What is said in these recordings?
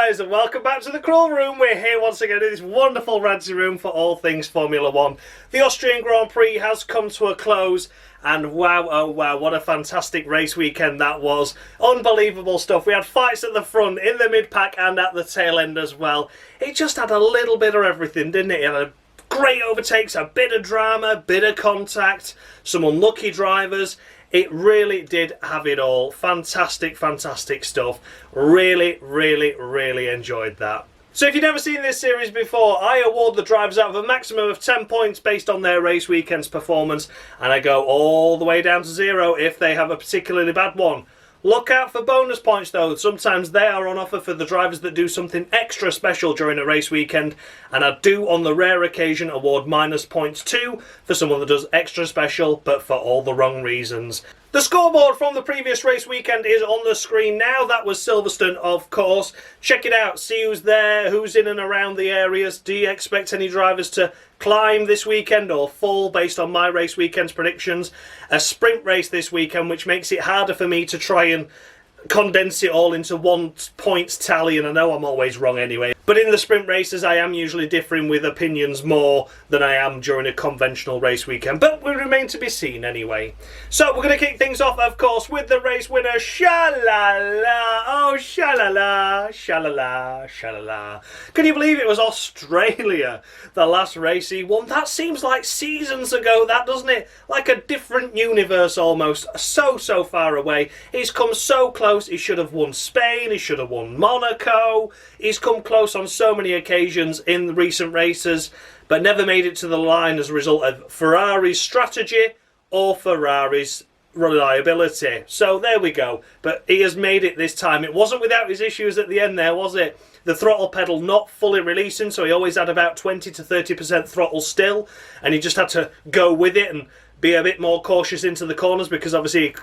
guys, and welcome back to the Crawl Room. We're here once again in this wonderful ranty room for all things Formula 1. The Austrian Grand Prix has come to a close, and wow, oh wow, what a fantastic race weekend that was. Unbelievable stuff. We had fights at the front, in the mid-pack, and at the tail end as well. It just had a little bit of everything, didn't it? It had great overtakes, a bit of drama, a bit of contact, some unlucky drivers. It really did have it all. Fantastic, fantastic stuff. Really, really, really enjoyed that. So if you've never seen this series before, I award the drivers out of a maximum of 10 points based on their race weekend's performance, and I go all the way down to 0 if they have a particularly bad one. Look out for bonus points though. Sometimes they are on offer for the drivers that do something extra special during a race weekend, and I do on the rare occasion award minus points too for someone that does extra special but for all the wrong reasons. The scoreboard from the previous race weekend is on the screen now. That was Silverstone, of course. Check it out, see who's there, who's in and around the areas. Do you expect any drivers to climb this weekend or fall based on my race weekend's predictions? A sprint race this weekend, which makes it harder for me to try and condense it all into one points tally, and I know I'm always wrong anyway. But in the sprint races I am usually differing with opinions more than I am during a conventional race weekend, but we remain to be seen anyway. So we're going to kick things off, of course, with the race winner, Sha-la-la, oh sha-la-la, sha-la-la, sha-la-la. Can you believe it was Australia, the last race he won? That seems like seasons ago, that, doesn't it? Like a different universe almost, so far away. He's come so close. He should have won Spain, he should have won Monaco, he's come close on so many occasions in the recent races, but never made it to the line as a result of Ferrari's strategy or Ferrari's reliability. So there we go, but he has made it this time. It wasn't without his issues at the end there, was it? The throttle pedal not fully releasing, so he always had about 20 to 30% throttle still, and he just had to go with it and be a bit more cautious into the corners, because obviously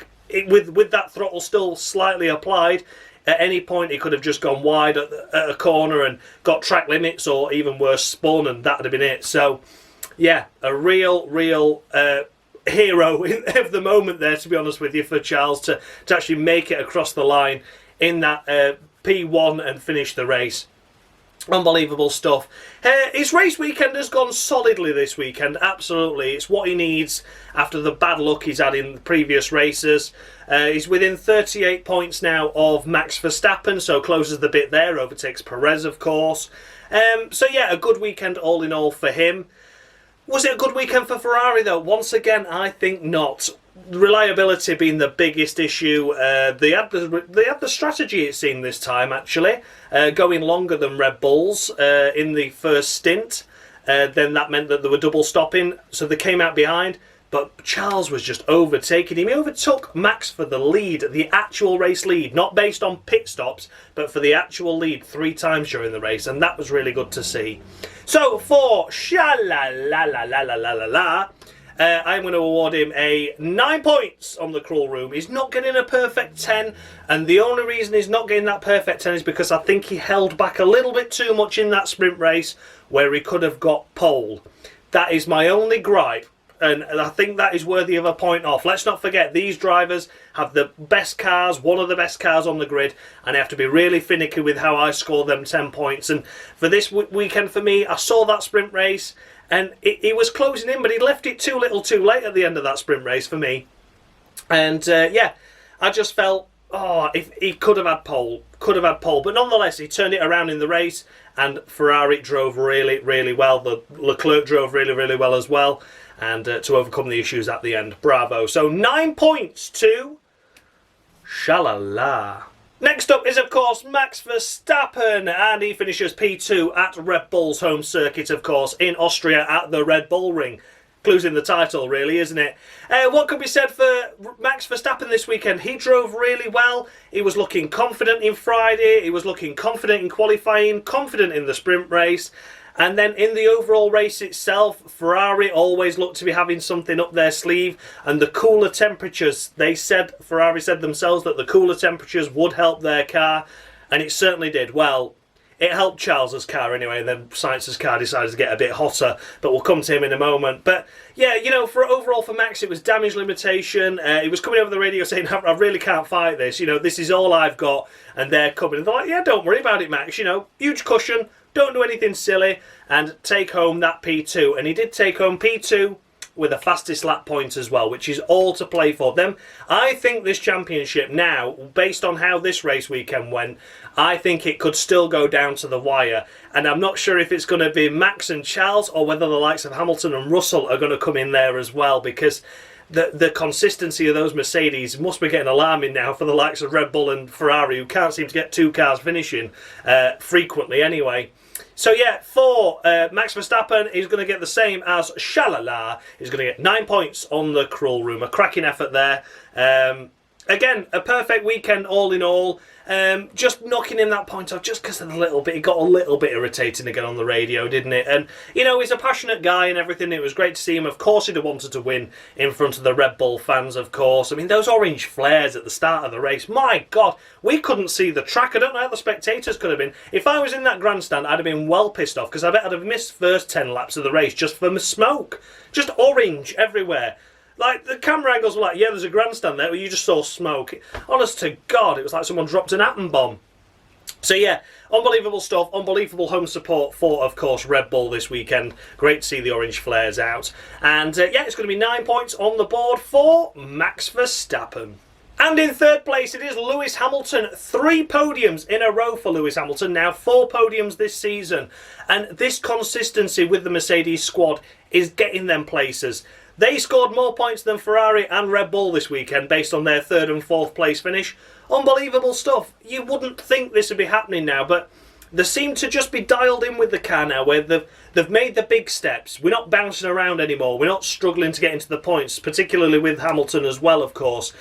with that throttle still slightly applied, at any point he could have just gone wide at a corner and got track limits, or even worse, spun, and that would have been it. So yeah, a real hero of the moment there, to be honest with you, for Charles to actually make it across the line in that P1 and finish the race. Unbelievable stuff. His race weekend has gone solidly this weekend, absolutely. It's what he needs after the bad luck he's had in the previous races. He's within 38 points now of Max Verstappen, so closes the bit there, overtakes Perez, of course. So yeah, a good weekend all in all for him. Was it a good weekend for Ferrari though? Once again, I think not. Reliability being the biggest issue. They had the strategy, it seemed, this time actually, going longer than Red Bulls in the first stint. Then that meant that they were double stopping, so they came out behind. But Charles was just overtaking him. He overtook Max for the lead, the actual race lead, not based on pit stops, but for the actual lead 3 times during the race, and that was really good to see. So for Sha-la-la-la-la-la-la-la, I'm going to award him a 9 points on the Crawl Room. He's not getting a perfect 10, and the only reason he's not getting that perfect 10 is because I think he held back a little bit too much in that sprint race where he could have got pole. That is my only gripe, and I think that is worthy of a point off. Let's not forget, these drivers have the best cars, one of the best cars on the grid, and I have to be really finicky with how I score them 10 points. And for this weekend for me, I saw that sprint race, and he was closing in, but he left it too little too late at the end of that sprint race for me. And yeah, I just felt, oh, if he could have had pole. But nonetheless, he turned it around in the race, and Ferrari drove really well. The Leclerc drove really well as well, and to overcome the issues at the end. Bravo. So 9 points to Sha-la-la. Next up is, of course, Max Verstappen, and he finishes P2 at Red Bull's home circuit, of course, in Austria at the Red Bull Ring. Clues in the title, really, isn't it? What could be said for Max Verstappen this weekend? He drove really well. He was looking confident in Friday. He was looking confident in qualifying, confident in the sprint race. And then in the overall race itself, Ferrari always looked to be having something up their sleeve. And the cooler temperatures, Ferrari said themselves that the cooler temperatures would help their car. And it certainly did. Well, It helped Charles's car anyway, and then Sainz's car decided to get a bit hotter, but we'll come to him in a moment. But yeah, you know, overall for Max, it was damage limitation. He was coming over the radio saying, I really can't fight this, you know, this is all I've got, and they're coming. And they're like, yeah, don't worry about it, Max, you know, huge cushion, don't do anything silly, and take home that P2. And he did take home P2 with a fastest lap point as well, which is all to play for them. I think this championship now, based on how this race weekend went, I think it could still go down to the wire. And I'm not sure if it's going to be Max and Charles or whether the likes of Hamilton and Russell are going to come in there as well, because the consistency of those Mercedes must be getting alarming now for the likes of Red Bull and Ferrari, who can't seem to get two cars finishing frequently anyway. So yeah, for Max Verstappen, he's going to get the same as Shalala. He's going to get 9 points on the crawl room. A cracking effort there. Again, a perfect weekend all in all. Just knocking him that point off just because of the little bit. He got a little bit irritating again on the radio, didn't it? And, you know, he's a passionate guy and everything. It was great to see him. Of course he'd have wanted to win in front of the Red Bull fans, of course. I mean, those orange flares at the start of the race. My God, we couldn't see the track. I don't know how the spectators could have been. If I was in that grandstand, I'd have been well pissed off because I bet I'd have missed first 10 laps of the race just from smoke. Just orange everywhere. Like, the camera angles were like, yeah, there's a grandstand there, but you just saw smoke. Honest to God, it was like someone dropped an atom bomb. So yeah, unbelievable stuff, unbelievable home support for, of course, Red Bull this weekend. Great to see the orange flares out. And yeah, it's going to be 9 points on the board for Max Verstappen. And in third place, it is Lewis Hamilton. 3 podiums in a row for Lewis Hamilton. Now 4 podiums this season. And this consistency with the Mercedes squad is getting them places. They scored more points than Ferrari and Red Bull this weekend based on their 3rd and 4th place finish. Unbelievable stuff. You wouldn't think this would be happening now, but they seem to just be dialed in with the car now, where they've made the big steps. We're not bouncing around anymore. We're not struggling to get into the points, particularly with Hamilton as well, of course.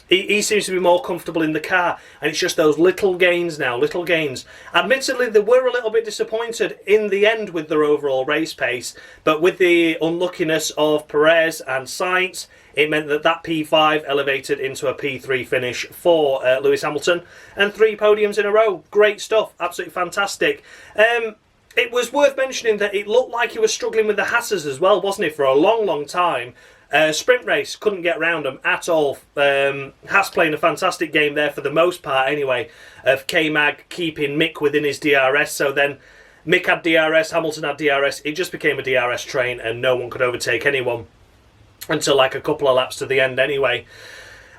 He seems to be more comfortable in the car, and it's just those little gains now, little gains. Admittedly, they were a little bit disappointed in the end with their overall race pace, but with the unluckiness of Perez and Sainz, it meant that P5 elevated into a P3 finish for Lewis Hamilton, and 3 podiums in a row. Great stuff, absolutely fantastic. It was worth mentioning that it looked like he was struggling with the Haas's as well, wasn't it, for a long, long time. Sprint race, couldn't get round them at all. Haas playing a fantastic game there for the most part anyway, of K-Mag keeping Mick within his DRS, so then Mick had DRS, Hamilton had DRS, it just became a DRS train and no one could overtake anyone until like a couple of laps to the end anyway.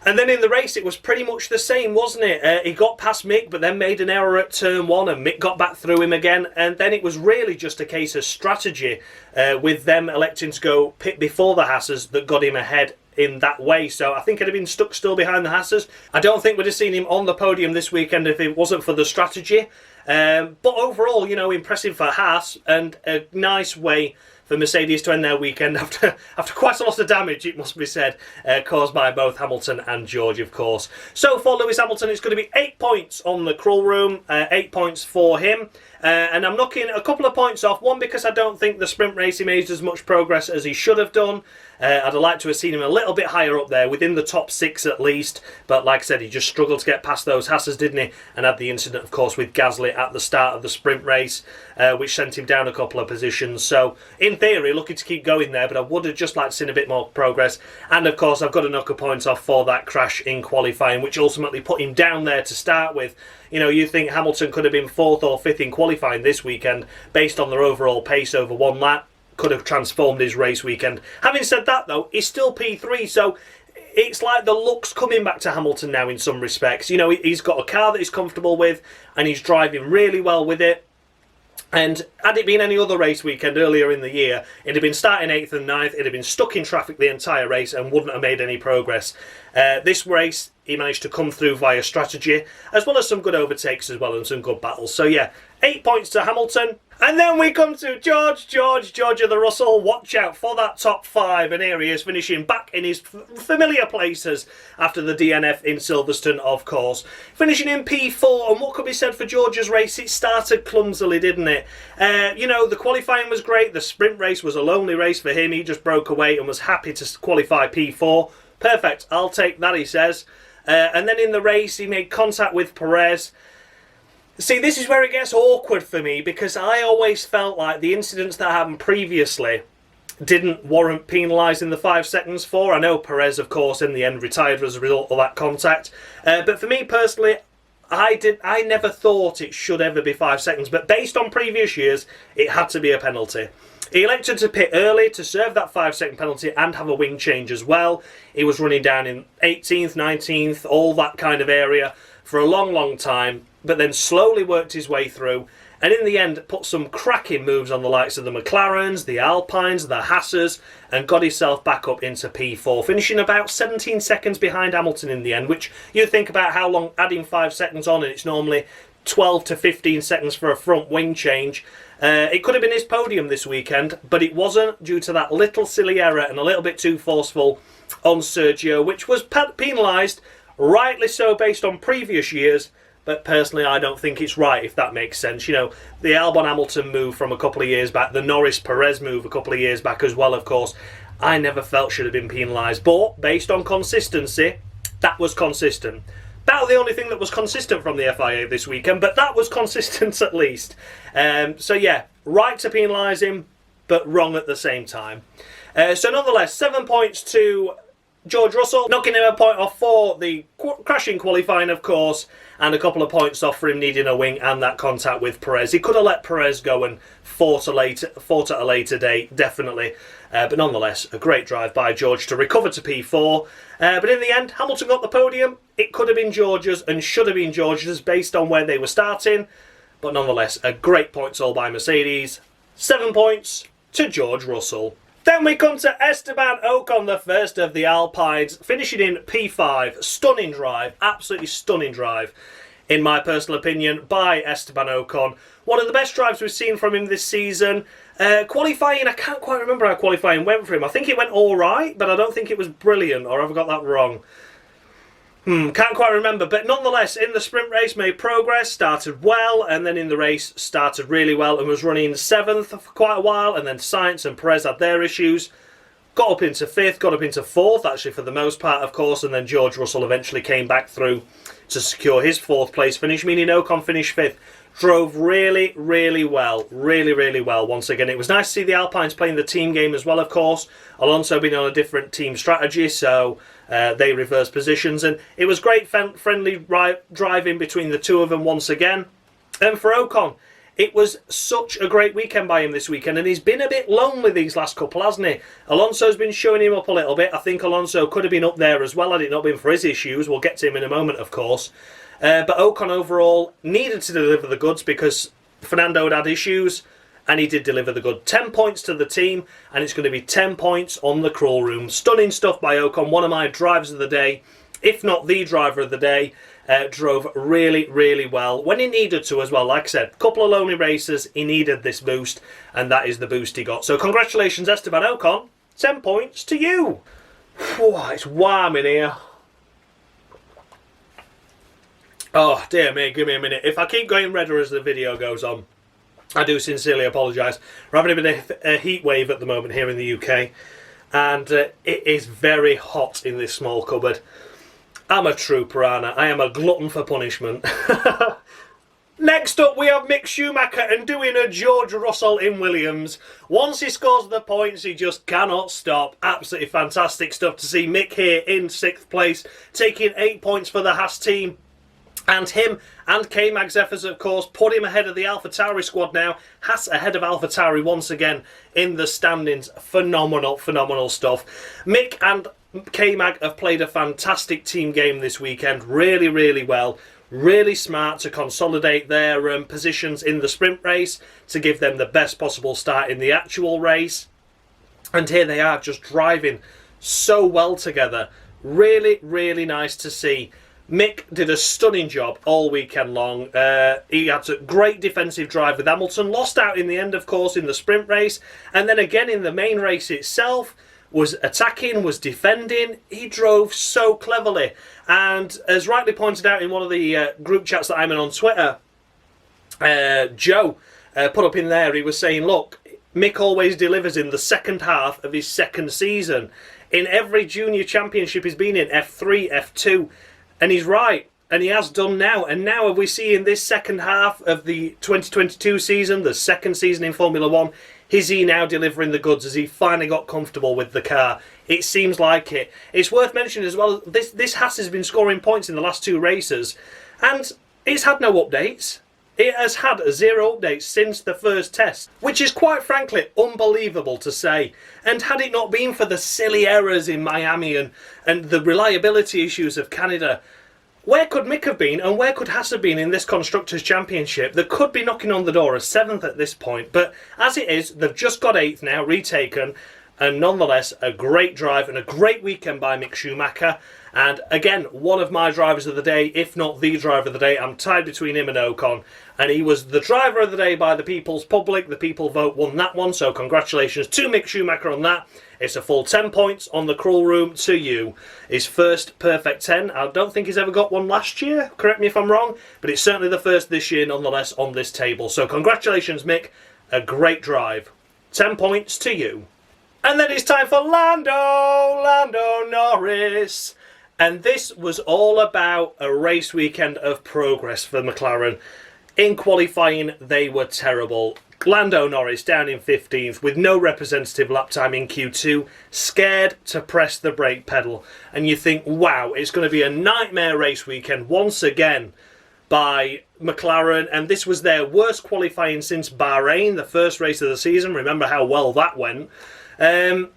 And then in the race, it was pretty much the same, wasn't it? He got past Mick, but then made an error at turn 1, and Mick got back through him again. And then it was really just a case of strategy, with them electing to go pit before the Haas's that got him ahead in that way. So I think he'd have been stuck still behind the Haas's. I don't think we'd have seen him on the podium this weekend if it wasn't for the strategy. But overall, you know, impressive for Haas, and a nice way for Mercedes to end their weekend after quite a lot of damage, it must be said, caused by both Hamilton and George, of course. So for Lewis Hamilton, it's going to be 8 points on the crawl room, 8 points for him. And I'm knocking a couple of points off. One, because I don't think the sprint race he made as much progress as he should have done. I'd have liked to have seen him a little bit higher up there, within the top 6 at least. But like I said, he just struggled to get past those Haas's, didn't he? And had the incident, of course, with Gasly at the start of the sprint race, which sent him down a couple of positions. So, in theory, looking to keep going there, but I would have just liked to see a bit more progress. And, of course, I've got to knock a point off for that crash in qualifying, which ultimately put him down there to start with. You know, you think Hamilton could have been 4th or 5th in qualifying this weekend based on their overall pace over one lap. Could have transformed his race weekend. Having said that, though, he's still P3, so it's like the luck's coming back to Hamilton now in some respects. You know, he's got a car that he's comfortable with, and he's driving really well with it. And had it been any other race weekend earlier in the year, it'd have been starting 8th and 9th, it'd have been stuck in traffic the entire race and wouldn't have made any progress. This race, he managed to come through via strategy, as well as some good overtakes as well and some good battles. So yeah, 8 points to Hamilton. And then we come to George of the Russell. Watch out for that top 5. And here he is, finishing back in his familiar places after the DNF in Silverstone, of course. Finishing in P4, and what could be said for George's race? It started clumsily, didn't it? You know, the qualifying was great. The sprint race was a lonely race for him. He just broke away and was happy to qualify P4. Perfect, I'll take that, he says. And then in the race, he made contact with Perez. See, this is where it gets awkward for me, because I always felt like the incidents that happened previously didn't warrant penalising the 5 seconds for. I know Perez, of course, in the end retired as a result of that contact. But for me personally, I never thought it should ever be 5 seconds. But based on previous years, it had to be a penalty. He elected to pit early to serve that 5-second penalty and have a wing change as well. He was running down in 18th, 19th, all that kind of area for a long, long time, but then slowly worked his way through, and in the end put some cracking moves on the likes of the McLarens, the Alpines, the Haas's, and got himself back up into P4, finishing about 17 seconds behind Hamilton in the end, which you think about how long adding 5 seconds on, and it's normally 12 to 15 seconds for a front wing change. It could have been his podium this weekend, but it wasn't, due to that little silly error and a little bit too forceful on Sergio, which was penalised, rightly so based on previous years. But personally, I don't think it's right, if that makes sense. You know, the Albon-Hamilton move from a couple of years back, the Norris-Perez move a couple of years back as well, of course, I never felt should have been penalised. But based on consistency, that was consistent. That was the only thing that was consistent from the FIA this weekend, but that was consistent at least. So yeah, right to penalise him, but wrong at the same time. So nonetheless, 7 points to George Russell, knocking him a point off for the crashing qualifying, of course, and a couple of points off for him needing a wing and that contact with Perez. He could have let Perez go and fought at a later date, definitely. But nonetheless, a great drive by George to recover to P4. But in the end, Hamilton got the podium. It could have been George's and should have been George's based on where they were starting. But nonetheless, a great points all by Mercedes. 7 points to George Russell. Then we come to Esteban Ocon, the first of the Alpines, finishing in P5. Stunning drive, absolutely stunning drive, in my personal opinion, by Esteban Ocon. One of the best drives we've seen from him this season. Qualifying, I can't quite remember how qualifying went for him. I think it went all right, but I don't think it was brilliant, or have I got that wrong? Can't quite remember, but nonetheless, in the sprint race made progress, started well, and then in the race started really well and was running 7th for quite a while, and then Sainz and Perez had their issues. Got up into 5th, got up into 4th, actually, for the most part, of course, and then George Russell eventually came back through to secure his 4th place finish, meaning Ocon finished 5th. Drove really, really well. Really, really well. Once again, it was nice to see the Alpines playing the team game as well, of course. Alonso being on a different team strategy, so they reversed positions. And it was great, friendly driving between the two of them once again. And for Ocon, it was such a great weekend by him this weekend. And he's been a bit lonely these last couple, hasn't he? Alonso's been showing him up a little bit. I think Alonso could have been up there as well had it not been for his issues. We'll get to him in a moment, of course. But Ocon overall needed to deliver the goods because Fernando had issues, and he did deliver the good. 10 points to the team, and it's going to be 10 points on the crawl room. Stunning stuff by Ocon, one of my drivers of the day, if not the driver of the day. Drove really, really well when he needed to as well. Like I said, a couple of lonely races, he needed this boost, and that is the boost he got. So congratulations, Esteban Ocon. 10 points to you. Whew, it's warm in here. Oh, dear me, give me a minute. If I keep going redder as the video goes on, I do sincerely apologise. We're having a bit of a heat wave at the moment here in the UK, and it is very hot in this small cupboard. I'm a true piranha. I am a glutton for punishment. Next up, we have Mick Schumacher and doing a George Russell in Williams. Once he scores the points, he just cannot stop. Absolutely fantastic stuff to see Mick here in 6th place, taking 8 points for the Haas team. And him and K-Mag's efforts, of course, put him ahead of the AlphaTauri squad now. Haas ahead of AlphaTauri once again in the standings. Phenomenal, phenomenal stuff. Mick and K-Mag have played a fantastic team game this weekend. Really, really well. Really smart to consolidate their positions in the sprint race to give them the best possible start in the actual race. And here they are just driving so well together. Really, really nice to see. Mick did a stunning job all weekend long. He had a great defensive drive with Hamilton. Lost out in the end, of course, in the sprint race. And then again in the main race itself, was attacking, was defending. He drove so cleverly. And as rightly pointed out in one of the group chats that I'm in on Twitter, Zhou put up in there, he was saying, look, Mick always delivers in the second half of his second season. In every junior championship he's been in, F3, F2, and he's right. And he has done now. And now we see in this second half of the 2022 season, the second season in Formula 1, is he now delivering the goods? Has he finally got comfortable with the car? It seems like it. It's worth mentioning as well, this Haas has been scoring points in the last 2 races. And it's had no updates. It has had 0 updates since the first test, which is quite frankly unbelievable to say. And had it not been for the silly errors in Miami and the reliability issues of Canada, where could Mick have been and where could Haas have been in this Constructors' Championship? They could be knocking on the door as 7th at this point, but as it is, they've just got 8th now, retaken, and nonetheless a great drive and a great weekend by Mick Schumacher. And again, one of my drivers of the day, if not the driver of the day. I'm tied between him and Ocon, and he was the driver of the day by the people's public. The people vote won that one, so congratulations to Mick Schumacher on that. It's a full 10 points on the Cruel Room to you. His first perfect 10. I don't think he's ever got one last year, correct me if I'm wrong, but it's certainly the first this year nonetheless on this table. So congratulations, Mick, a great drive. 10 points to you. And then it's time for Lando Norris. And this was all about a race weekend of progress for McLaren. In qualifying, they were terrible. Lando Norris down in 15th with no representative lap time in Q2, scared to press the brake pedal. And you think, wow, it's going to be a nightmare race weekend once again by McLaren. And this was their worst qualifying since Bahrain, the first race of the season. Remember how well that went. And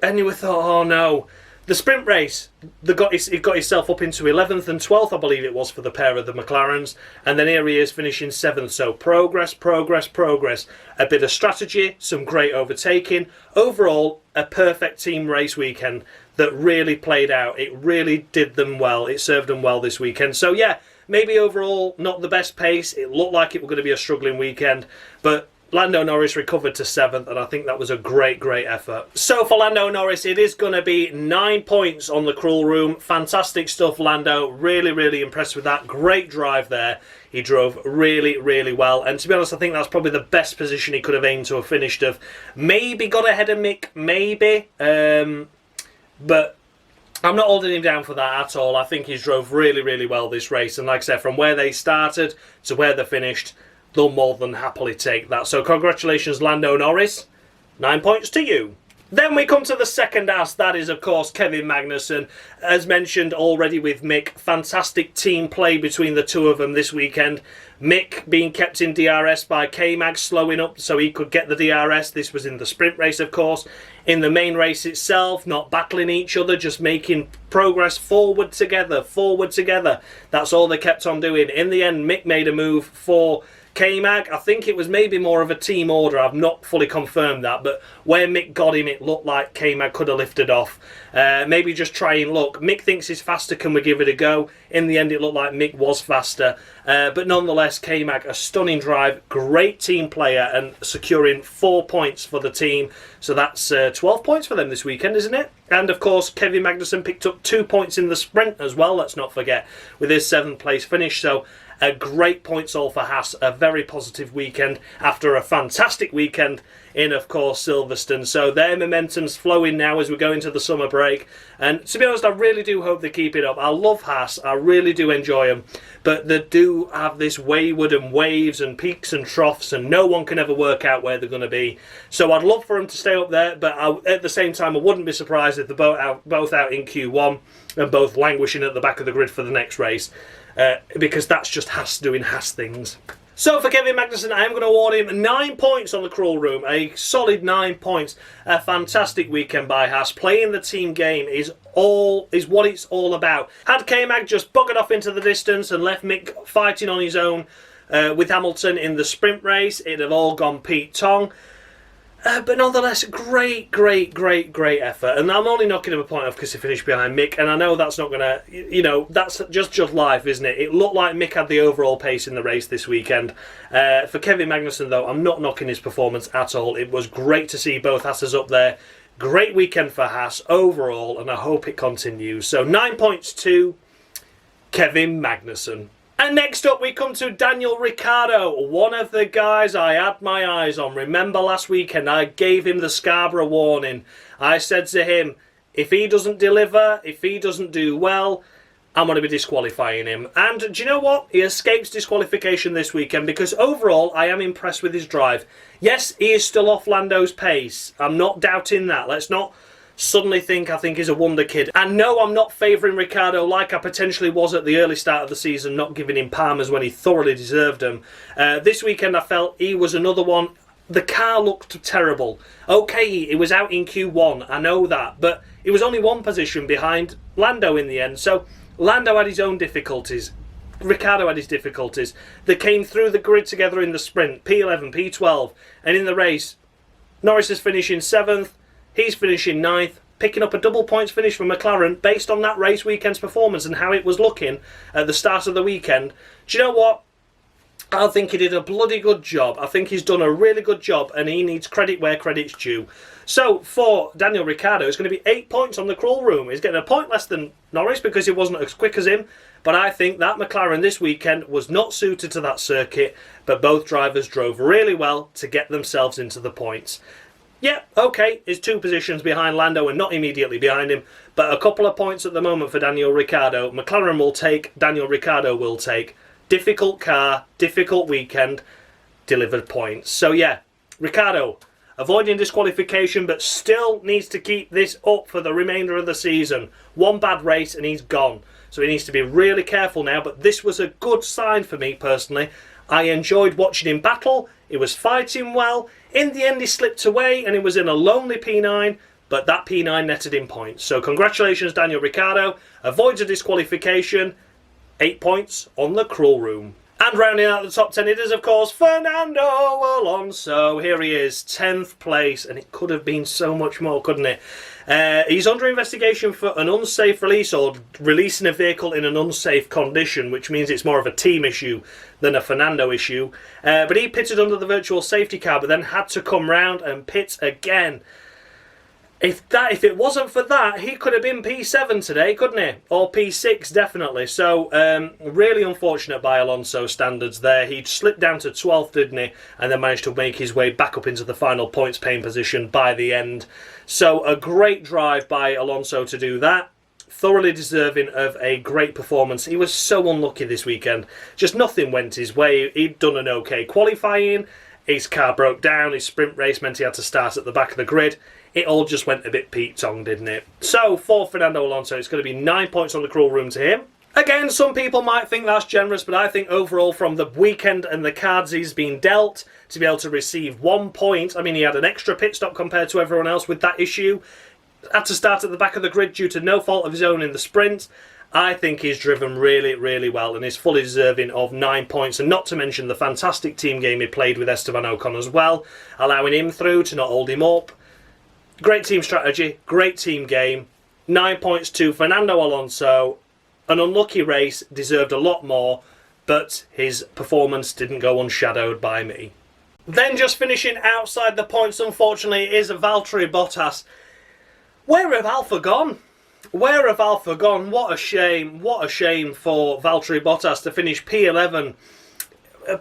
you were thought, oh no. The sprint race, he got himself up into 11th and 12th, I believe it was, for the pair of the McLarens. And then here he is finishing 7th. So progress. A bit of strategy, some great overtaking. Overall, a perfect team race weekend that really played out. It really did them well. It served them well this weekend. So yeah, maybe overall not the best pace. It looked like it was going to be a struggling weekend. But Lando Norris recovered to 7th, and I think that was a great effort. So for Lando Norris, it is going to be 9 points on the Cruel Room. Fantastic stuff, Lando. Really impressed with that. Great drive there. He drove really well. And to be honest, I think that's probably the best position he could have aimed to have finished of. Maybe got ahead of Mick, maybe. But I'm not holding him down for that at all. I think he's drove really well this race. And like I said, from where they started to where they finished, they'll more than happily take that. So congratulations, Lando Norris. 9 points to you. Then we come to the second Haas. That is, of course, Kevin Magnussen. As mentioned already with Mick, fantastic team play between the two of them this weekend. Mick being kept in DRS by K-Mag, slowing up so he could get the DRS. This was in the sprint race, of course. In the main race itself, not battling each other, just making progress forward together. That's all they kept on doing. In the end, Mick made a move for K-Mag. I think it was maybe more of a team order. I've not fully confirmed that, but where Mick got him, it looked like K-Mag could have lifted off. Maybe just try and look. Mick thinks he's faster. Can we give it a go? In the end, it looked like Mick was faster. But nonetheless, K-Mag, a stunning drive. Great team player and securing 4 points for the team. So that's 12 points for them this weekend, isn't it? And of course, Kevin Magnussen picked up 2 points in the sprint as well, let's not forget, with his 7th place finish. So a great points all for Haas, a very positive weekend after a fantastic weekend in, of course, Silverstone. So their momentum's flowing now as we go into the summer break. And to be honest, I really do hope they keep it up. I love Haas, I really do enjoy them. But they do have this wayward and waves and peaks and troughs, and no one can ever work out where they're going to be. So I'd love for them to stay up there, but at the same time, I wouldn't be surprised if they're both out in Q1 and both languishing at the back of the grid for the next race. Because that's just Haas doing Haas things. So for Kevin Magnussen, I am going to award him 9 points on the Cruel Room. A solid 9 points. A fantastic weekend by Haas. Playing the team game is what it's all about. Had K-Mag just buggered off into the distance and left Mick fighting on his own with Hamilton in the sprint race, it'd have all gone Pete Tong. But nonetheless, great effort. And I'm only knocking him a point off because he finished behind Mick. And I know that's not going to, that's just life, isn't it? It looked like Mick had the overall pace in the race this weekend. For Kevin Magnussen, though, I'm not knocking his performance at all. It was great to see both Haas's up there. Great weekend for Haas overall, and I hope it continues. So 9 points to Kevin Magnussen. And next up we come to Daniel Ricciardo, one of the guys I had my eyes on. Remember last weekend I gave him the Scarborough warning. I said to him, if he doesn't deliver, if he doesn't do well, I'm going to be disqualifying him. And do you know what? He escapes disqualification this weekend because overall I am impressed with his drive. Yes, he is still off Lando's pace. I'm not doubting that. Let's not suddenly think I think he's a wonder kid. And no, I'm not favouring Ricciardo like I potentially was at the early start of the season, not giving him Palmers when he thoroughly deserved them. This weekend I felt he was another one. The car looked terrible. Okay, it was out in Q1, I know that, but it was only one position behind Lando in the end. So Lando had his own difficulties. Ricciardo had his difficulties. They came through the grid together in the sprint, P11, P12, and in the race, Norris is finishing 7th, he's finishing 9th, picking up a double points finish for McLaren based on that race weekend's performance and how it was looking at the start of the weekend. Do you know what? I think he did a bloody good job. I think he's done a really good job and he needs credit where credit's due. So for Daniel Ricciardo, it's going to be 8 points on the crawl room. He's getting a point less than Norris because he wasn't as quick as him. But I think that McLaren this weekend was not suited to that circuit. But both drivers drove really well to get themselves into the points. Yeah, okay, he's 2 positions behind Lando and not immediately behind him. But a couple of points at the moment for Daniel Ricciardo. McLaren will take, Daniel Ricciardo will take. Difficult car, difficult weekend, delivered points. So yeah, Ricciardo avoiding disqualification but still needs to keep this up for the remainder of the season. One bad race and he's gone. So he needs to be really careful now, but this was a good sign for me personally. I enjoyed watching him battle, he was fighting well. In the end he slipped away and he was in a lonely P9, but that P9 netted him points. So congratulations Daniel Ricciardo, avoids a disqualification. 8 points on the crawl room. And rounding out the top 10 it is of course Fernando Alonso. Here he is, 10th place, and it could have been so much more, couldn't it? He's under investigation for an unsafe release or releasing a vehicle in an unsafe condition, which means it's more of a team issue than a Fernando issue. But he pitted under the virtual safety car but then had to come round and pit again. If it wasn't for that, he could have been P7 today, couldn't he? Or P6, definitely. So, really unfortunate by Alonso standards there. He slipped down to 12th, didn't he? And then managed to make his way back up into the final points paying position by the end. So, a great drive by Alonso to do that. Thoroughly deserving of a great performance. He was so unlucky this weekend. Just nothing went his way. He'd done an okay qualifying. His car broke down. His sprint race meant he had to start at the back of the grid. It all just went a bit Pete-tong, didn't it? So, for Fernando Alonso, it's going to be 9 points on the crawl room to him. Again, some people might think that's generous, but I think overall from the weekend and the cards he's been dealt, to be able to receive 1 point, I mean, he had an extra pit stop compared to everyone else with that issue, had to start at the back of the grid due to no fault of his own in the sprint. I think he's driven really, really well and is fully deserving of 9 points, and not to mention the fantastic team game he played with Esteban Ocon as well, allowing him through to not hold him up. Great team strategy, great team game. 9 points to Fernando Alonso. An unlucky race, deserved a lot more, but his performance didn't go unshadowed by me. Then just finishing outside the points, unfortunately, is Valtteri Bottas. Where have Alpha gone? Where have Alpha gone? What a shame for Valtteri Bottas to finish P11.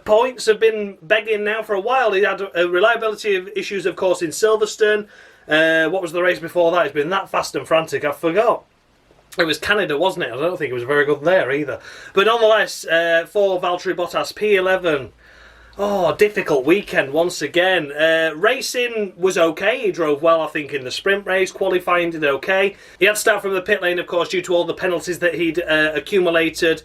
Points have been begging now for a while. He had reliability issues, of course, in Silverstone. What was the race before that? It's been that fast and frantic, I forgot. It was Canada, wasn't it? I don't think it was very good there either. But nonetheless, for Valtteri Bottas, P11. Oh, difficult weekend once again. Racing was okay. He drove well, I think, in the sprint race. Qualifying did okay. He had to start from the pit lane, of course, due to all the penalties that he'd accumulated,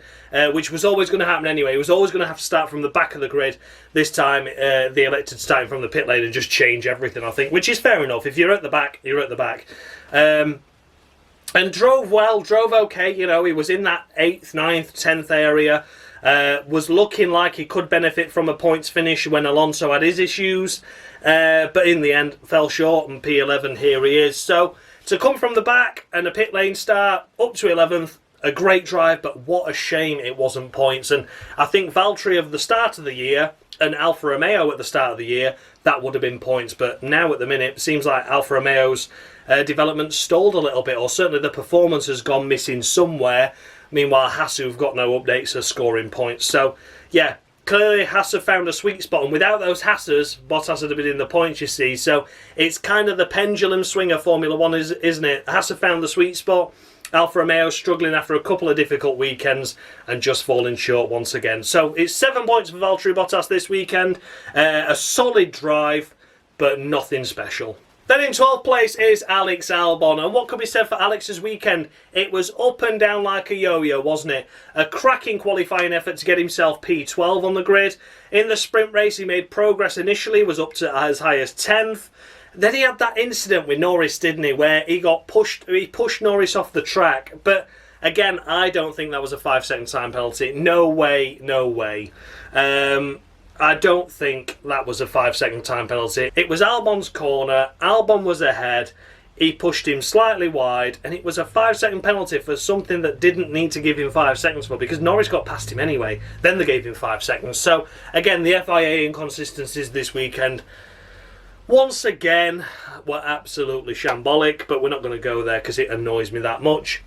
which was always going to happen anyway. He was always going to have to start from the back of the grid. This time, they elected starting from the pit lane and just change everything, I think, which is fair enough. If you're at the back, you're at the back. And drove well, drove okay. You know, he was in that 8th, 9th, 10th area. Was looking like he could benefit from a points finish when Alonso had his issues, but in the end fell short, and P11 here he is. So to come from the back and a pit lane start up to 11th, a great drive, but what a shame it wasn't points. And I think Valtteri of the start of the year and Alfa Romeo at the start of the year, that would have been points, but now at the minute it seems like Alfa Romeo's development stalled a little bit, or certainly the performance has gone missing somewhere. Meanwhile, Haas, who've got no updates, are scoring points. So, yeah, clearly Haas have found a sweet spot, and without those Haasers, Bottas would have been in the points, you see. So it's kind of the pendulum swing of Formula 1, isn't it? Haas have found the sweet spot. Alfa Romeo struggling after a couple of difficult weekends and just falling short once again. So it's 7 points for Valtteri Bottas this weekend. A solid drive, but nothing special. Then in 12th place is Alex Albon, and what could be said for Alex's weekend? It was up and down like a yo-yo, wasn't it? A cracking qualifying effort to get himself P12 on the grid. In the sprint race he made progress initially, was up to as high as 10th. Then he had that incident with Norris, didn't he, where he pushed Norris off the track. But again, I don't think that was a 5-second time penalty. No way, no way. I don't think that was a 5-second time penalty. It was Albon's corner. Albon was ahead. He pushed him slightly wide, and it was a 5-second penalty for something that didn't need to give him 5 seconds for, because Norris got past him anyway. Then they gave him 5 seconds. So again, the FIA inconsistencies this weekend, once again, were absolutely shambolic, but we're not going to go there because it annoys me that much.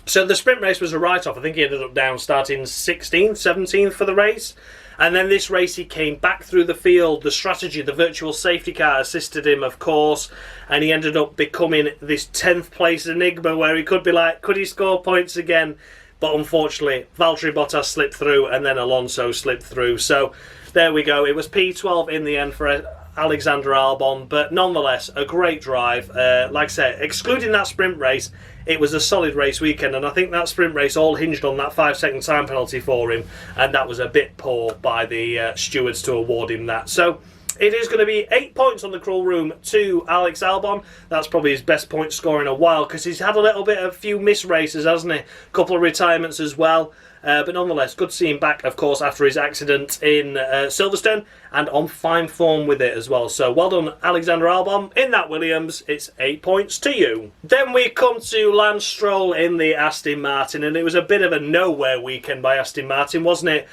So the sprint race was a write-off. I think he ended up down starting 16th, 17th for the race. And then this race he came back through the field. The strategy, the virtual safety car assisted him, of course. And he ended up becoming this 10th place enigma where he could be like, could he score points again? But unfortunately, Valtteri Bottas slipped through and then Alonso slipped through. So there we go. It was P12 in the end for Alexander Albon, but nonetheless a great drive. Like I said, excluding that sprint race, it was a solid race weekend, and I think that sprint race all hinged on that 5-second time penalty for him, and that was a bit poor by the stewards to award him that. So it is going to be 8 points on the cruel room to Alex Albon. That's probably his best point score in a while, because he's had a few miss races, hasn't he? A couple of retirements as well. But nonetheless, good to see him back, of course, after his accident in Silverstone, and on fine form with it as well. So well done, Alexander Albon. In that Williams, it's 8 points to you. Then we come to Lance Stroll in the Aston Martin, and it was a bit of a nowhere weekend by Aston Martin, wasn't it?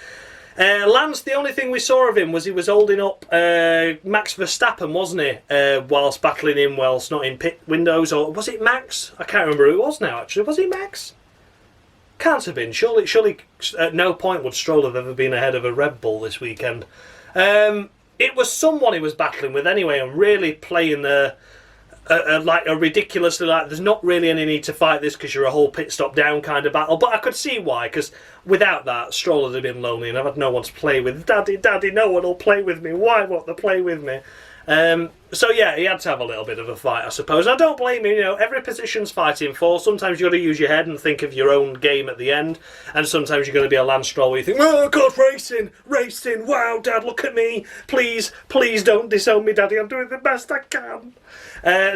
Lance, the only thing we saw of him was he was holding up Max Verstappen, wasn't he? Whilst battling him, whilst not in pit windows, or was it Max? I can't remember who it was now, actually. Was it Max? Can't have been. Surely at no point would Stroll have ever been ahead of a Red Bull this weekend. It was someone he was battling with anyway, and really playing like a ridiculously, like, there's not really any need to fight this because you're a whole pit stop down kind of battle. But I could see why, because without that, Stroll would have been lonely and I've had no one to play with. Daddy, no one will play with me. Why won't they play with me? So yeah, he had to have a little bit of a fight, I suppose. I don't blame him, you know, every position's fighting for. Sometimes you've got to use your head and think of your own game at the end, and sometimes you're going to be a Lance Stroll where you think, oh God, racing, wow, Dad, look at me, please don't disown me, Daddy, I'm doing the best I can.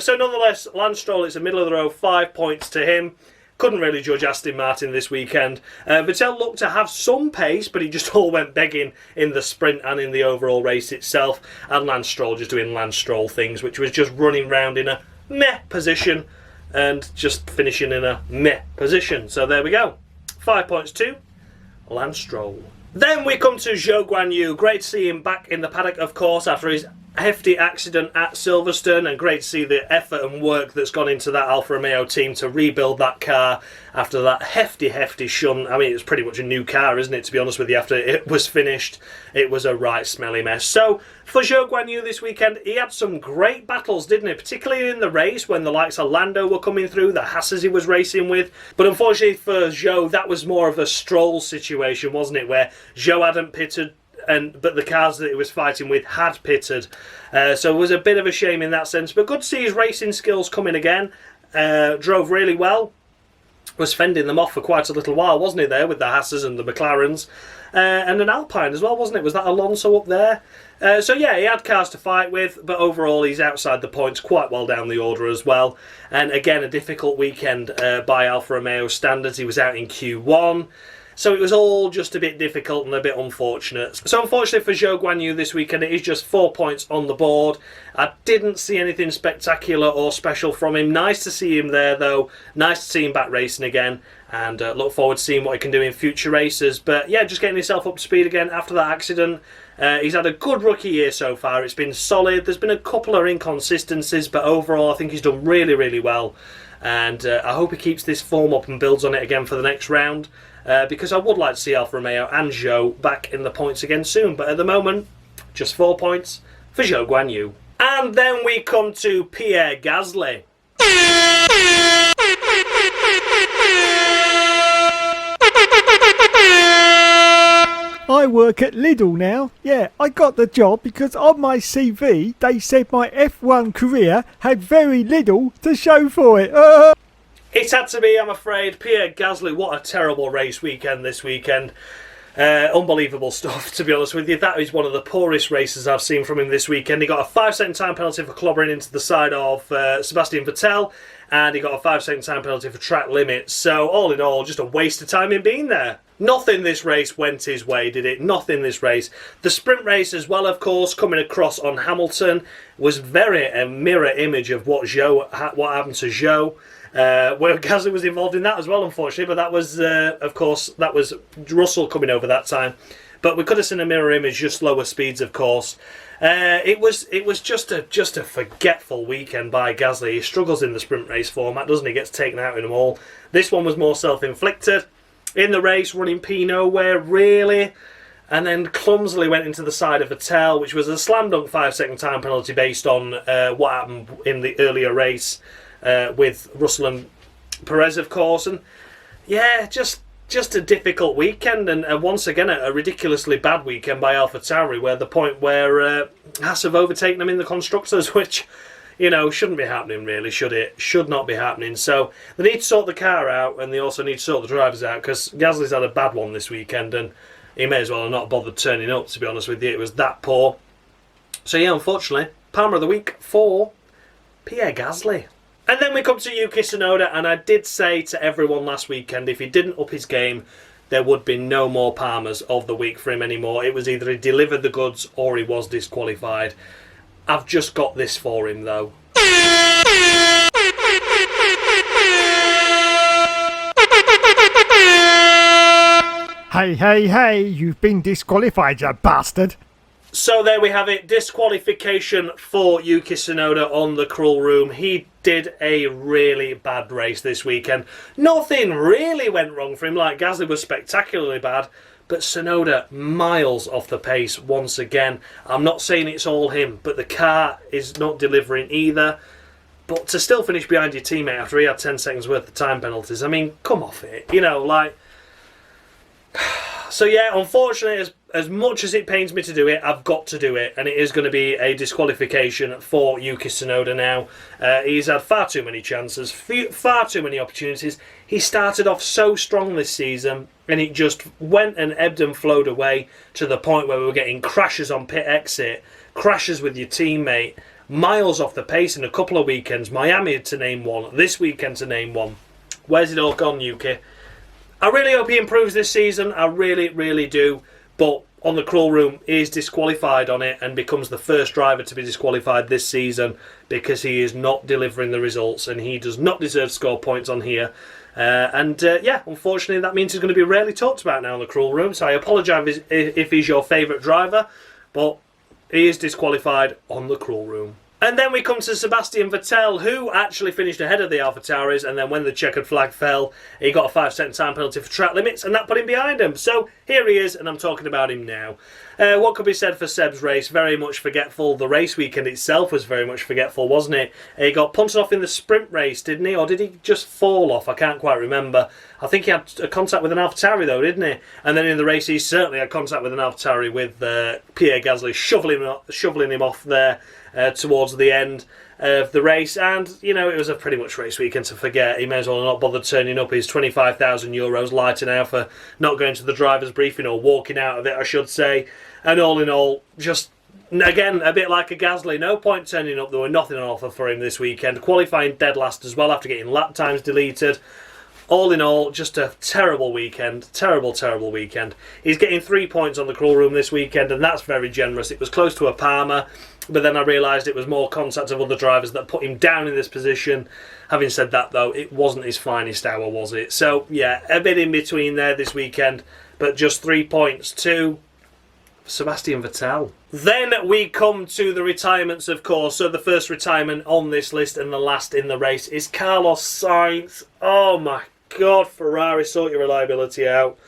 So nonetheless, Lance Stroll, it's a middle of the row, 5 points to him. Couldn't really judge Aston Martin this weekend. Vettel looked to have some pace, but he just all went begging in the sprint and in the overall race itself. And Lance Stroll just doing Lance Stroll things, which was just running round in a meh position and just finishing in a meh position. So there we go. 5 points to Lance Stroll. Then we come to Zhou Guanyu. Great to see him back in the paddock, of course, after his hefty accident at Silverstone, and great to see the effort and work that's gone into that Alfa Romeo team to rebuild that car after that hefty shunt. I mean, it was pretty much a new car, isn't it, to be honest with you? After it was finished, it was a right smelly mess. So for Zhou Guanyu this weekend, he had some great battles, didn't he? Particularly in the race when the likes of Lando were coming through, the Haas's he was racing with. But unfortunately for Zhou, that was more of a Stroll situation, wasn't it, where Zhou hadn't pitted, but the cars that he was fighting with had pitted. So it was a bit of a shame in that sense. But good to see his racing skills coming again. Drove really well. Was fending them off for quite a little while, wasn't he, there, with the Haas's and the McLarens. And an Alpine as well, wasn't it? Was that Alonso up there? So yeah, he had cars to fight with, but overall he's outside the points quite well down the order as well. And again, a difficult weekend by Alfa Romeo standards. He was out in Q1. So it was all just a bit difficult and a bit unfortunate. So unfortunately for Zhou Guanyu this weekend, it is just 4 points on the board. I didn't see anything spectacular or special from him. Nice to see him there, though. Nice to see him back racing again. And look forward to seeing what he can do in future races. But yeah, just getting himself up to speed again after that accident. He's had a good rookie year so far. It's been solid. There's been a couple of inconsistencies, but overall I think he's done really well. and I hope he keeps this form up and builds on it again for the next round, because I would like to see Alfa Romeo and Zhou back in the points again soon, but at the moment, just 4 points for Zhou Guanyu. And then we come to Pierre Gasly. I work at Lidl now. Yeah, I got the job because on my CV they said my F1 career had very little to show for it. It had to be, I'm afraid. Pierre Gasly, what a terrible race weekend this weekend. Unbelievable stuff, to be honest with you. That is one of the poorest races I've seen from him this weekend. He got a 5-second time penalty for clobbering into the side of Sebastian Vettel, and he got a 5-second time penalty for track limits. So, all in all, just a waste of time in being there. Nothing this race went his way, did it? Nothing this race. The sprint race as well, of course, coming across on Hamilton, was very a mirror image of what happened to Zhou. Where Gasly was involved in that as well, unfortunately, but that was, of course, that was Russell coming over that time. But we could have seen a mirror image, just lower speeds, of course. It was just a forgetful weekend by Gasly. He struggles in the sprint race format, doesn't he? Gets taken out in them all. This one was more self-inflicted. In the race, running P nowhere, really. And then clumsily went into the side of Vettel, which was a slam dunk 5-second time penalty based on what happened in the earlier race. With Russell and Perez, of course, and yeah, just a difficult weekend, and once again a ridiculously bad weekend by AlphaTauri, where the point where Haas have overtaken them in the constructors, which, you know, shouldn't be happening, really, should it? Should not be happening. So they need to sort the car out, and they also need to sort the drivers out, because Gasly's had a bad one this weekend, and he may as well have not bothered turning up, to be honest with you. It was that poor. So yeah, unfortunately, Palmer of the Week for Pierre Gasly. And then we come to Yuki Tsunoda, and I did say to everyone last weekend, if he didn't up his game, there would be no more Palmers of the week for him anymore. It was either he delivered the goods or he was disqualified. I've just got this for him, though. Hey, you've been disqualified, you bastard. So there we have it, disqualification for Yuki Tsunoda on the Cruel Room. He did a really bad race this weekend. Nothing really went wrong for him, like Gasly was spectacularly bad, but Tsunoda miles off the pace once again. I'm not saying it's all him, but the car is not delivering either. But to still finish behind your teammate after he had 10 seconds worth of time penalties, I mean, come off it, you know, like... So yeah, unfortunately, as much as it pains me to do it, I've got to do it, and it is going to be a disqualification for Yuki Tsunoda now. He's had far too many chances, far too many opportunities. He started off so strong this season, and it just went and ebbed and flowed away to the point where we were getting crashes on pit exit, crashes with your teammate, miles off the pace in a couple of weekends. Miami to name one, this weekend to name one. Where's it all gone, Yuki? I really hope he improves this season. I really, really do. But on the Cruel Room, he is disqualified on it and becomes the first driver to be disqualified this season because he is not delivering the results and he does not deserve to score points on here. Yeah, unfortunately, that means he's going to be rarely talked about now on the Cruel Room. So I apologise if he's your favourite driver, but he is disqualified on the Cruel Room. And then we come to Sebastian Vettel, who actually finished ahead of the AlphaTauris, and then when the checkered flag fell, he got a 5-second time penalty for track limits, and that put him behind him. So here he is, and I'm talking about him now. What could be said for Seb's race? Very much forgetful. The race weekend itself was very much forgetful, wasn't it? He got punted off in the sprint race, didn't he? Or did he just fall off? I can't quite remember. I think he had a contact with an AlphaTauri though, didn't he? And then in the race he certainly had contact with an AlphaTauri with Pierre Gasly shoveling him off there towards the end of the race. And, you know, it was a pretty much race weekend to forget. He may as well not bother turning up his €25,000 lighter now for not going to the driver's briefing or walking out of it, I should say. And all in all, just, again, a bit like a Gasly, no point turning up. There were nothing on offer for him this weekend. Qualifying dead last as well after getting lap times deleted. All in all, just a terrible weekend. Terrible, terrible weekend. He's getting 3 points on the Cruel Room this weekend, and that's very generous. It was close to a Palmer, but then I realised it was more contact of other drivers that put him down in this position. Having said that, though, it wasn't his finest hour, was it? So, yeah, a bit in between there this weekend, but just 3 points to Sebastian Vettel. Then we come to the retirements, of course. So the first retirement on this list and the last in the race is Carlos Sainz. Oh my God, Ferrari, sort your reliability out.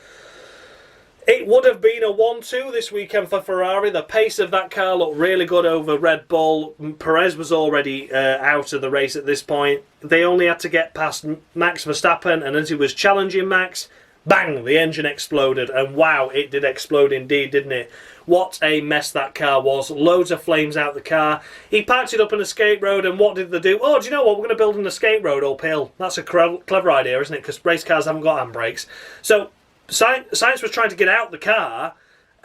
It would have been a 1-2 this weekend for Ferrari. The pace of that car looked really good over Red Bull. Perez was already out of the race at this point. They only had to get past Max Verstappen, and as he was challenging Max, bang, the engine exploded. And wow, it did explode indeed, didn't it? What a mess that car was. Loads of flames out the car. He parked it up an escape road, and what did they do? Oh, do you know what? We're going to build an escape road uphill. That's a clever idea, isn't it? Because race cars haven't got handbrakes. So Sainz was trying to get out the car,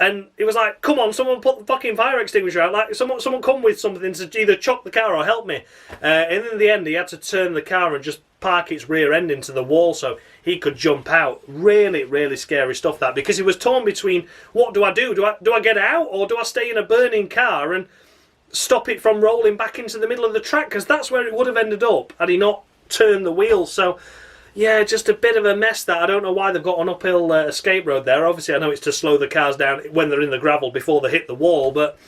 and it was like, come on, someone put the fucking fire extinguisher out. Like, someone come with something to either chock the car or help me. And in the end, he had to turn the car and just park its rear end into the wall so he could jump out. Really, really scary stuff, that, because he was torn between, what do I do? Do I get out, or do I stay in a burning car and stop it from rolling back into the middle of the track? Because that's where it would have ended up had he not turned the wheel. So yeah, just a bit of a mess, that. I don't know why they've got an uphill escape road there. Obviously, I know it's to slow the cars down when they're in the gravel before they hit the wall, but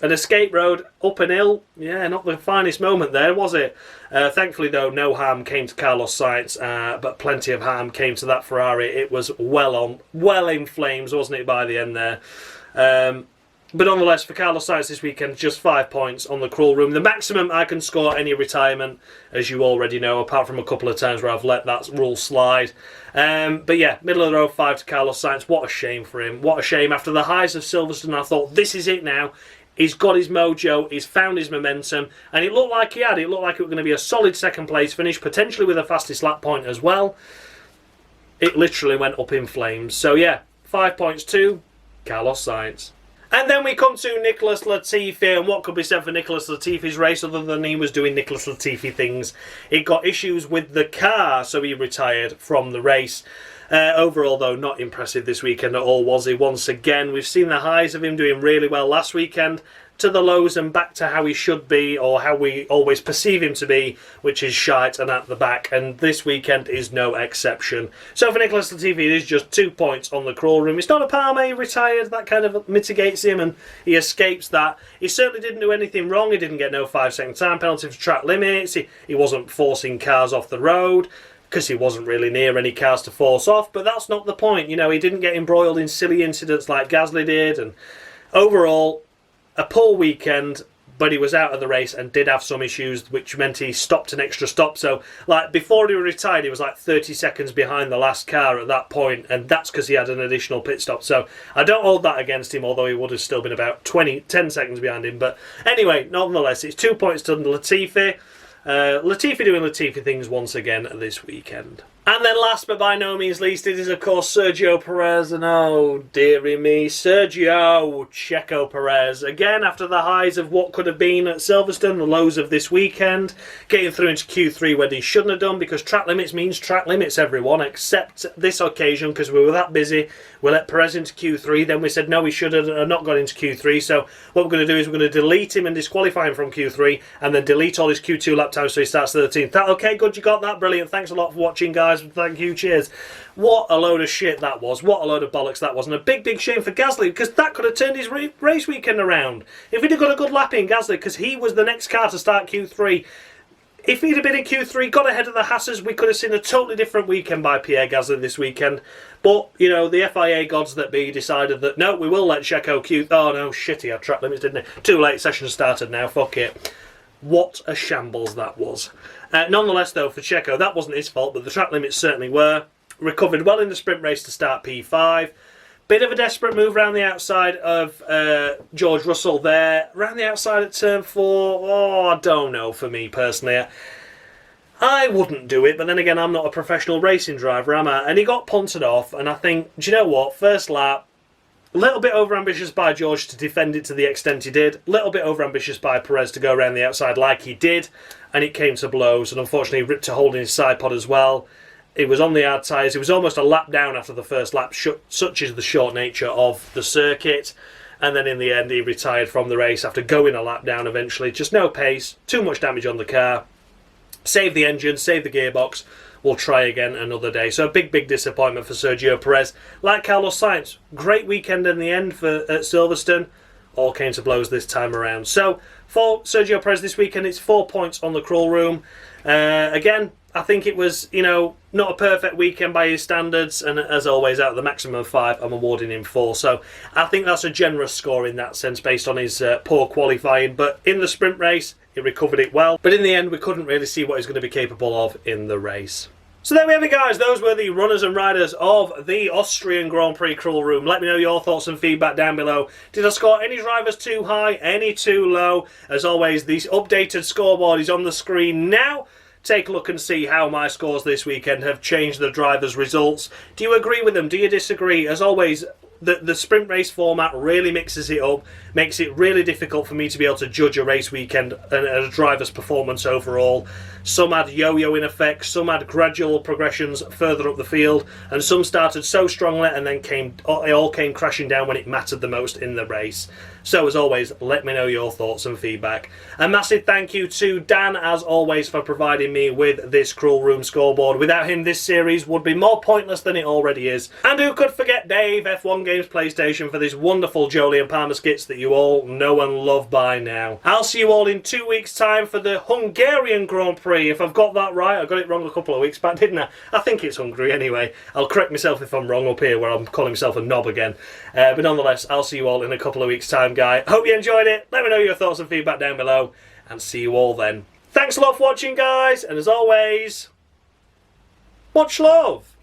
an escape road up an hill, yeah, not the finest moment there, was it? Thankfully, though, no harm came to Carlos Sainz, but plenty of harm came to that Ferrari. It was well in flames, wasn't it, by the end there? But nonetheless, for Carlos Sainz this weekend, just 5 points on the crawl room. The maximum I can score any retirement, as you already know, apart from a couple of times where I've let that rule slide. But yeah, middle of the road 5 to Carlos Sainz. What a shame for him. What a shame. After the highs of Silverstone, I thought, this is it now. He's got his mojo, he's found his momentum, and it looked like he had. It looked like it was going to be a solid second place finish, potentially with a fastest lap point as well. It literally went up in flames. So yeah, 5 points to Carlos Sainz. And then we come to Nicholas Latifi, and what could be said for Nicholas Latifi's race other than he was doing Nicholas Latifi things? He got issues with the car, so he retired from the race. Overall, though, not impressive this weekend at all, was he? Once again, we've seen the highs of him doing really well last weekend, to the lows and back to how he should be, or how we always perceive him to be, which is shite and at the back, and this weekend is no exception. So for Nicholas Latifi, it is just 2 points on the crawl room. It's not a Palmer, he retired, that kind of mitigates him, and he escapes that. He certainly didn't do anything wrong. He didn't get no 5-second time penalty for track limits. He wasn't forcing cars off the road, because he wasn't really near any cars to force off, but that's not the point. You know, he didn't get embroiled in silly incidents like Gasly did, and overall, a poor weekend, but he was out of the race and did have some issues, which meant he stopped an extra stop. So, like, before he retired, he was like 30 seconds behind the last car at that point, and that's because he had an additional pit stop. So, I don't hold that against him, although he would have still been about 10 seconds behind him. But anyway, nonetheless, it's 2 points to Latifi. Latifi doing Latifi things once again this weekend. And then last but by no means least, it is of course Sergio Perez, and oh dearie me, Sergio Checo Perez. Again, after the highs of what could have been at Silverstone, the lows of this weekend, getting through into Q3 when he shouldn't have done, because track limits means track limits, everyone, except this occasion, because we were that busy. We let Perez into Q3, then we said no, he should have not got into Q3, so what we're going to do is we're going to delete him and disqualify him from Q3, and then delete all his Q2 lap times so he starts 13th. That, okay, good, you got that, brilliant, thanks a lot for watching, guys. Thank you, cheers. What a load of shit that was. What a load of bollocks that was. And a big shame for Gasly, because that could have turned his race weekend around. If he'd have got a good lap in, Gasly, because he was the next car to start Q3. If he'd have been in Q3, got ahead of the Haas's, we could have seen a totally different weekend by Pierre Gasly this weekend. But, you know, the FIA gods that be decided that, no, we will let Checo Q... Oh, no, shit, he had track limits, didn't he? Too late, session started now, fuck it. What a shambles that was. Nonetheless, though, for Checo, that wasn't his fault, but the track limits certainly were. Recovered well in the sprint race to start P5. Bit of a desperate move around the outside of George Russell there. Around the outside at turn 4. Oh, I don't know, for me personally. I wouldn't do it, but then again, I'm not a professional racing driver, am I? And he got punted off, and I think, do you know what? First lap, a little bit overambitious by George to defend it to the extent he did. A little bit overambitious by Perez to go around the outside like he did. And it came to blows, and unfortunately ripped a hole in his side pod as well. It was on the hard tyres. It was almost a lap down after the first lap, such is the short nature of the circuit. And then in the end, he retired from the race after going a lap down eventually. Just no pace, too much damage on the car. Save the engine, save the gearbox. we'll try again another day. So a big disappointment for Sergio Perez. Like Carlos Sainz, great weekend in the end at Silverstone. All came to blows this time around. So for Sergio Perez this weekend, it's 4 points on the crawl room. Again, I think it was, not a perfect weekend by his standards, and as always, out of the maximum of 5, I'm awarding him 4. So I think that's a generous score in that sense, based on his poor qualifying. But in the sprint race, he recovered it well. But in the end, we couldn't really see what he's going to be capable of in the race. So there we have it, guys. Those were the runners and riders of the Austrian Grand Prix crawl room. Let me know your thoughts and feedback down below. Did I score any drivers too high, any too low? As always, the updated scoreboard is on the screen now. Take a look and see how my scores this weekend have changed the drivers' results. Do you agree with them? Do you disagree? As always, the sprint race format really mixes it up, makes it really difficult for me to be able to judge a race weekend and a driver's performance overall. Some had yo-yoing effects, some had gradual progressions further up the field, and some started so strongly and then it all came crashing down when it mattered the most in the race. So as always, let me know your thoughts and feedback. A massive thank you to Dan, as always, for providing me with this crawl room scoreboard. Without him, this series would be more pointless than it already is. And who could forget Dave, F1 Games PlayStation, for this wonderful Jolie and Palmer skits that you all know and love by now. I'll see you all in 2 weeks' time for the Hungarian Grand Prix. If I've got that right, I got it wrong a couple of weeks back, didn't I? I think it's Hungary anyway. I'll correct myself if I'm wrong up here, where I'm calling myself a knob again. But nonetheless, I'll see you all in a couple of weeks' time, guy. Hope you enjoyed it. Let me know your thoughts and feedback down below, and see you all then. Thanks a lot for watching, guys, and as always, much love.